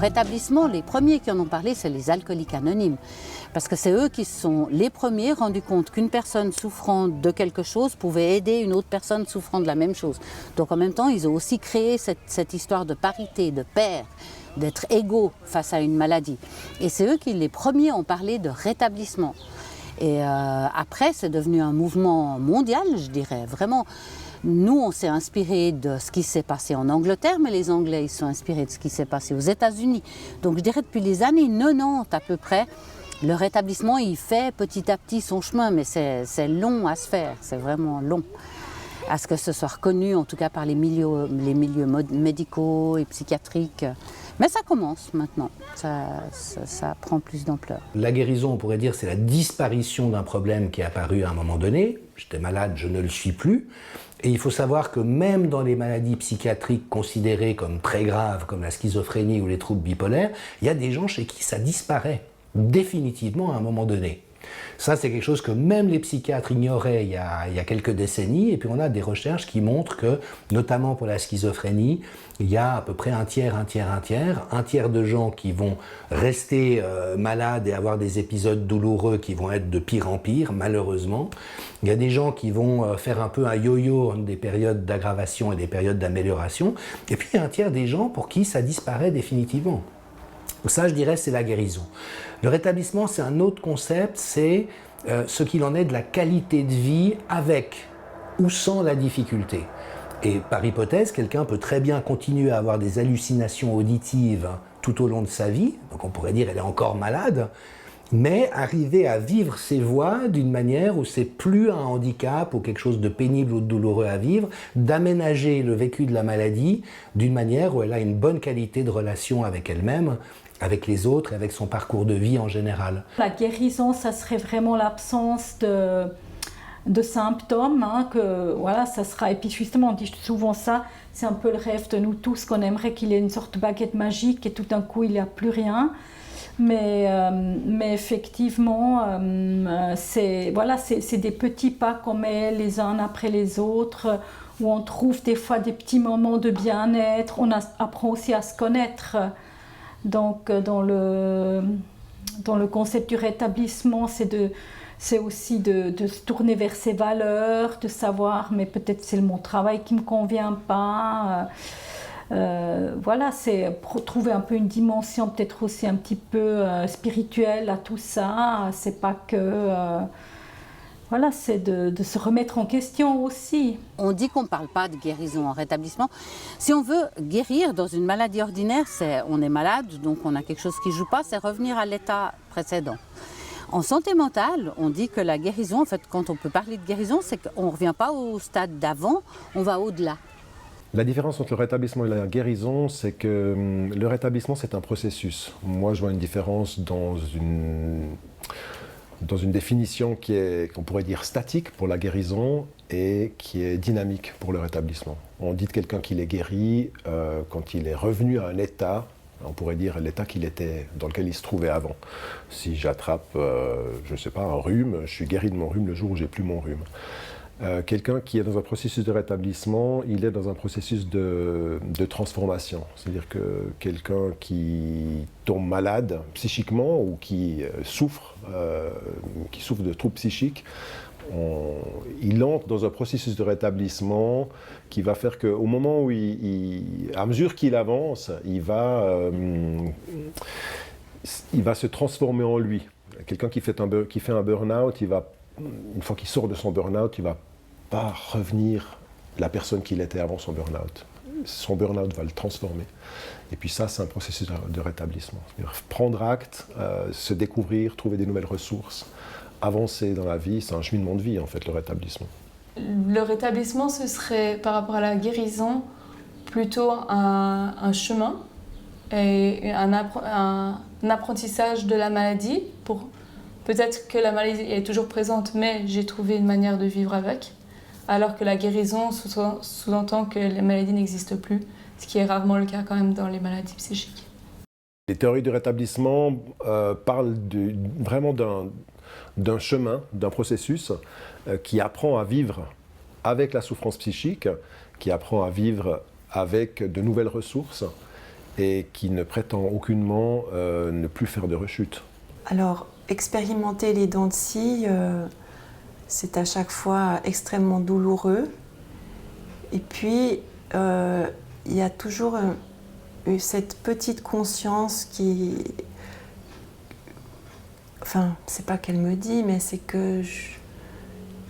rétablissement, les premiers qui en ont parlé, c'est les alcooliques anonymes. Parce que c'est eux qui se sont les premiers rendus compte qu'une personne souffrant de quelque chose pouvait aider une autre personne souffrant de la même chose. Donc en même temps, ils ont aussi créé cette histoire de parité, de pair, d'être égaux face à une maladie. Et c'est eux qui les premiers ont parlé de rétablissement. Et après, c'est devenu un mouvement mondial, je dirais, vraiment. Nous, on s'est inspiré de ce qui s'est passé en Angleterre, mais les Anglais, ils sont inspirés de ce qui s'est passé aux États-Unis. Donc, je dirais depuis les années 90 à peu près, le rétablissement, il fait petit à petit son chemin, mais c'est long à se faire, c'est vraiment long. À ce que ce soit reconnu, en tout cas par les milieux médicaux et psychiatriques. Mais ça commence maintenant, ça prend plus d'ampleur. La guérison, on pourrait dire, c'est la disparition d'un problème qui est apparu à un moment donné. J'étais malade, je ne le suis plus. Et il faut savoir que même dans les maladies psychiatriques considérées comme très graves, comme la schizophrénie ou les troubles bipolaires, il y a des gens chez qui ça disparaît définitivement à un moment donné. Ça, c'est quelque chose que même les psychiatres ignoraient il y a quelques décennies. Et puis on a des recherches qui montrent que, notamment pour la schizophrénie, il y a à peu près un tiers de gens qui vont rester malades et avoir des épisodes douloureux qui vont être de pire en pire, malheureusement. Il y a des gens qui vont faire un peu un yo-yo entre des périodes d'aggravation et des périodes d'amélioration. Et puis il y a un tiers des gens pour qui ça disparaît définitivement. Donc ça, je dirais, c'est la guérison. Le rétablissement, c'est un autre concept, c'est ce qu'il en est de la qualité de vie avec ou sans la difficulté. Et par hypothèse, quelqu'un peut très bien continuer à avoir des hallucinations auditives tout au long de sa vie, donc on pourrait dire qu'elle est encore malade, mais arriver à vivre ses voies d'une manière où c'est plus un handicap ou quelque chose de pénible ou de douloureux à vivre, d'aménager le vécu de la maladie d'une manière où elle a une bonne qualité de relation avec elle-même, avec les autres et avec son parcours de vie en général. La guérison, ça serait vraiment l'absence de symptômes, hein, que voilà, ça sera. Et puis justement, on dit souvent ça, c'est un peu le rêve de nous tous, qu'on aimerait qu'il y ait une sorte de baguette magique et tout d'un coup il n'y a plus rien. Mais effectivement, c'est des petits pas qu'on met les uns après les autres, où on trouve des fois des petits moments de bien-être. On apprend aussi à se connaître. Donc dans le concept du rétablissement, c'est aussi de se tourner vers ses valeurs, de savoir, mais peut-être c'est mon travail qui ne me convient pas. Voilà, c'est trouver un peu une dimension peut-être aussi un petit peu spirituelle à tout ça. C'est pas que... voilà, c'est de se remettre en question aussi. On dit qu'on ne parle pas de guérison en rétablissement. Si on veut guérir dans une maladie ordinaire, on est malade, donc on a quelque chose qui ne joue pas, c'est revenir à l'état précédent. En santé mentale, on dit que la guérison, en fait, quand on peut parler de guérison, c'est qu'on ne revient pas au stade d'avant, on va au-delà. La différence entre le rétablissement et la guérison, c'est que le rétablissement, c'est un processus. Moi, je vois une différence dans une définition qu'on pourrait dire statique pour la guérison et qui est dynamique pour le rétablissement. On dit de quelqu'un qu'il est guéri quand il est revenu à un état, on pourrait dire l'état dans lequel il se trouvait avant. Si j'attrape, je ne sais pas, un rhume, je suis guéri de mon rhume le jour où j'ai plus mon rhume. Quelqu'un qui est dans un processus de rétablissement, il est dans un processus de transformation. C'est-à-dire que quelqu'un qui tombe malade psychiquement ou qui souffre de troubles psychiques, il entre dans un processus de rétablissement qui va faire qu'au moment où à mesure qu'il avance, il va se transformer en lui. Quelqu'un qui fait un burn-out, une fois qu'il sort de son burn-out, il ne va pas revenir la personne qu'il était avant son burn-out. Son burn-out va le transformer. Et puis ça, c'est un processus de rétablissement. C'est-à-dire prendre acte, se découvrir, trouver des nouvelles ressources, avancer dans la vie. C'est un cheminement de vie, en fait, le rétablissement. Le rétablissement, ce serait, par rapport à la guérison, plutôt un chemin et un apprentissage de la maladie pour... Peut-être que la maladie est toujours présente, mais j'ai trouvé une manière de vivre avec. Alors que la guérison sous-entend que la maladie n'existe plus, ce qui est rarement le cas quand même dans les maladies psychiques. Les théories du rétablissement parlent vraiment d'un chemin, d'un processus qui apprend à vivre avec la souffrance psychique, qui apprend à vivre avec de nouvelles ressources et qui ne prétend aucunement ne plus faire de rechute. Alors, expérimenter les dents de scie, c'est à chaque fois extrêmement douloureux. Et puis, il y a toujours eu cette petite conscience qui... Enfin, c'est pas qu'elle me dit, mais c'est que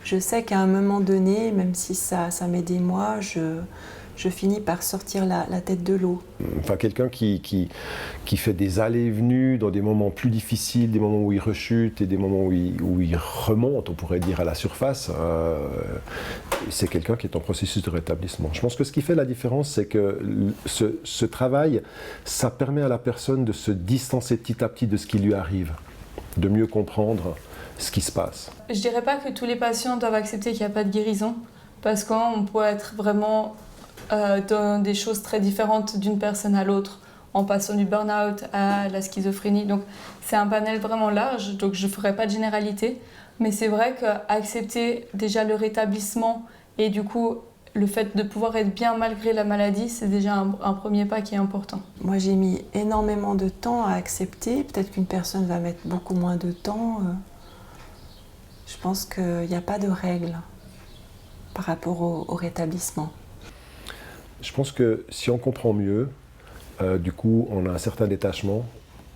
je sais qu'à un moment donné, même si ça met des mois, je finis par sortir la tête de l'eau. Enfin, quelqu'un qui fait des allées et venues dans des moments plus difficiles, des moments où il rechute et des moments où il remonte, on pourrait dire, à la surface, c'est quelqu'un qui est en processus de rétablissement. Je pense que ce qui fait la différence, c'est que ce travail, ça permet à la personne de se distancer petit à petit de ce qui lui arrive, de mieux comprendre ce qui se passe. Je dirais pas que tous les patients doivent accepter qu'il n'y a pas de guérison, parce qu'on peut être vraiment dans des choses très différentes d'une personne à l'autre, en passant du burn-out à la schizophrénie. Donc c'est un panel vraiment large, donc je ne ferai pas de généralité. Mais c'est vrai qu'accepter déjà le rétablissement et du coup le fait de pouvoir être bien malgré la maladie, c'est déjà un premier pas qui est important. Moi, j'ai mis énormément de temps à accepter. Peut-être qu'une personne va mettre beaucoup moins de temps. Je pense qu'il n'y a pas de règle par rapport au rétablissement. Je pense que si on comprend mieux, du coup, on a un certain détachement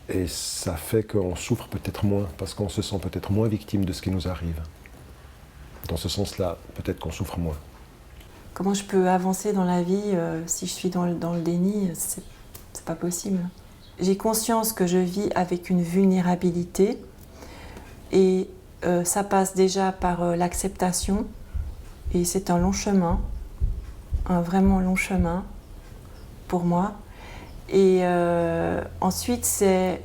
et ça fait qu'on souffre peut-être moins parce qu'on se sent peut-être moins victime de ce qui nous arrive. Dans ce sens-là, peut-être qu'on souffre moins. Comment je peux avancer dans la vie si je suis dans le déni? C'est pas possible. J'ai conscience que je vis avec une vulnérabilité et ça passe déjà par l'acceptation et c'est un long chemin, un vraiment long chemin pour moi. Et ensuite, c'est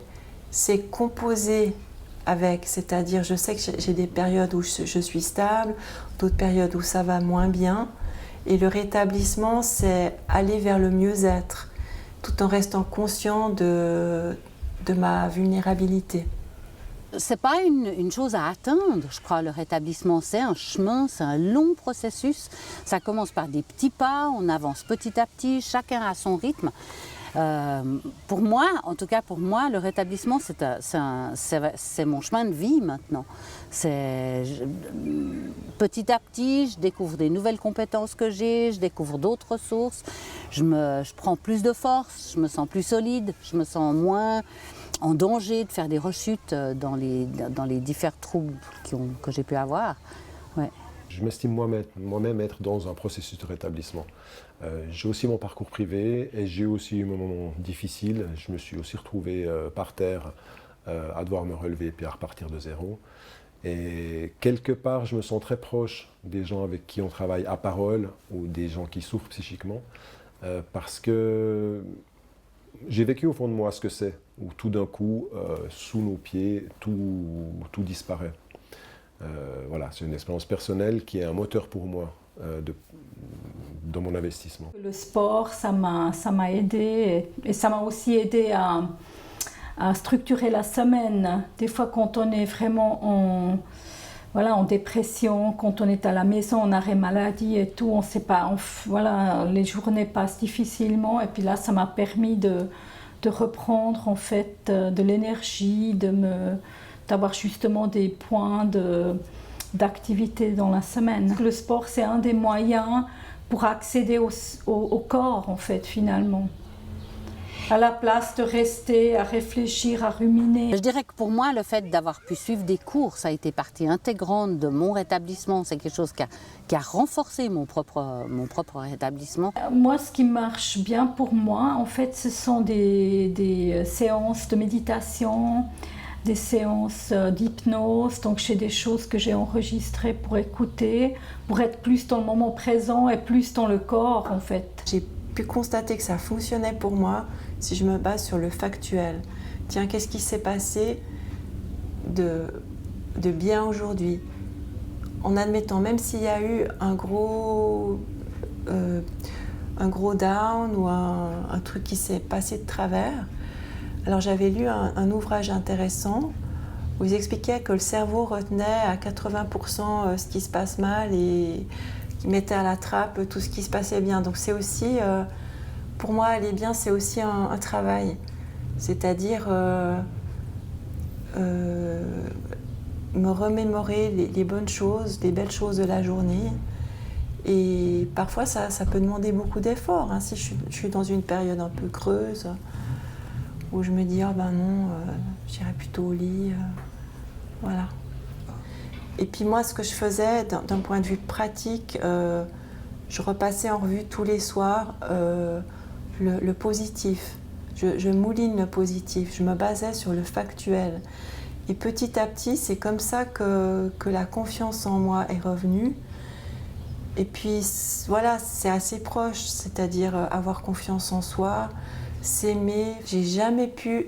composer avec, c'est-à-dire je sais que j'ai des périodes où je suis stable, d'autres périodes où ça va moins bien. Et le rétablissement, c'est aller vers le mieux-être, tout en restant conscient de ma vulnérabilité. C'est pas une chose à atteindre, je crois, le rétablissement. C'est un chemin, c'est un long processus. Ça commence par des petits pas, on avance petit à petit, chacun à son rythme. Pour moi, en tout cas pour moi, le rétablissement, c'est mon chemin de vie maintenant. Petit à petit, je découvre des nouvelles compétences que j'ai, je découvre d'autres ressources, je prends plus de force, je me sens plus solide, je me sens moins en danger de faire des rechutes dans les divers troubles que j'ai pu avoir. Ouais. Je m'estime moi-même être dans un processus de rétablissement. J'ai aussi mon parcours privé et j'ai aussi eu mon moment difficile. Je me suis aussi retrouvé par terre à devoir me relever puis à repartir de zéro. Et quelque part, je me sens très proche des gens avec qui on travaille à parole ou des gens qui souffrent psychiquement parce que j'ai vécu au fond de moi ce que c'est, où tout d'un coup, sous nos pieds, tout disparaît. Voilà, c'est une expérience personnelle qui est un moteur pour moi dans mon investissement. Le sport, ça m'a aidé et ça m'a aussi aidé à structurer la semaine. Des fois, quand on est vraiment en dépression, quand on est à la maison en arrêt maladie et tout, on sait pas, les journées passent difficilement et puis là, ça m'a permis de reprendre en fait de l'énergie, d'avoir justement des points d'activité dans la semaine. Le sport, c'est un des moyens pour accéder au corps, en fait, finalement. À la place de rester à réfléchir, à ruminer. Je dirais que pour moi, le fait d'avoir pu suivre des cours, ça a été partie intégrante de mon rétablissement. C'est quelque chose qui a renforcé mon propre rétablissement. Moi, ce qui marche bien pour moi, en fait, ce sont des séances de méditation, des séances d'hypnose. Donc, j'ai des choses que j'ai enregistrées pour écouter, pour être plus dans le moment présent et plus dans le corps, en fait. J'ai pu constater que ça fonctionnait pour moi si je me base sur le factuel. Tiens, qu'est-ce qui s'est passé de bien aujourd'hui? En admettant, même s'il y a eu un gros down ou un truc qui s'est passé de travers. Alors j'avais lu un ouvrage intéressant où ils expliquaient que le cerveau retenait à 80% ce qui se passe mal et qui mettait à la trappe tout ce qui se passait bien. Donc c'est aussi pour moi, aller bien, c'est aussi un travail. C'est-à-dire me remémorer les bonnes choses, les belles choses de la journée. Et parfois, ça peut demander beaucoup d'efforts. Hein. Si je suis dans une période un peu creuse, où je me dis, ah ben non, j'irai plutôt au lit. Voilà. Et puis moi, ce que je faisais, d'un point de vue pratique, je repassais en revue tous les soirs le positif. Je mouline le positif, je me basais sur le factuel. Et petit à petit, c'est comme ça que la confiance en moi est revenue. Et puis voilà, c'est assez proche, c'est-à-dire avoir confiance en soi, s'aimer. J'ai jamais pu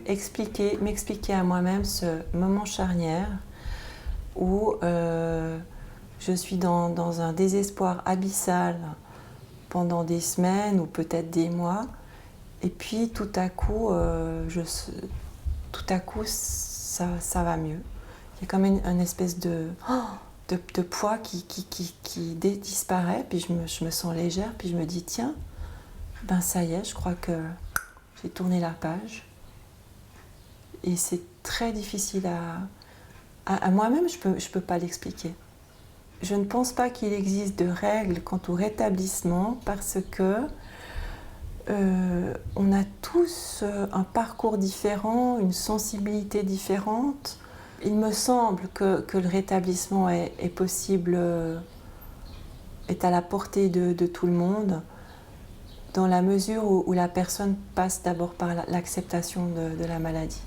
m'expliquer à moi-même ce moment charnière où je suis dans un désespoir abyssal pendant des semaines ou peut-être des mois. Et puis tout à coup, ça va mieux. Il y a quand même une espèce de poids qui disparaît, puis je me sens légère, puis je me dis tiens, ben ça y est, je crois que j'ai tourné la page. Et c'est très difficile à moi-même, je peux pas l'expliquer. Je ne pense pas qu'il existe de règles quant au rétablissement parce que on a tous un parcours différent, une sensibilité différente. Il me semble que le rétablissement est possible, est à la portée de tout le monde, dans la mesure où la personne passe d'abord par l'acceptation de la maladie.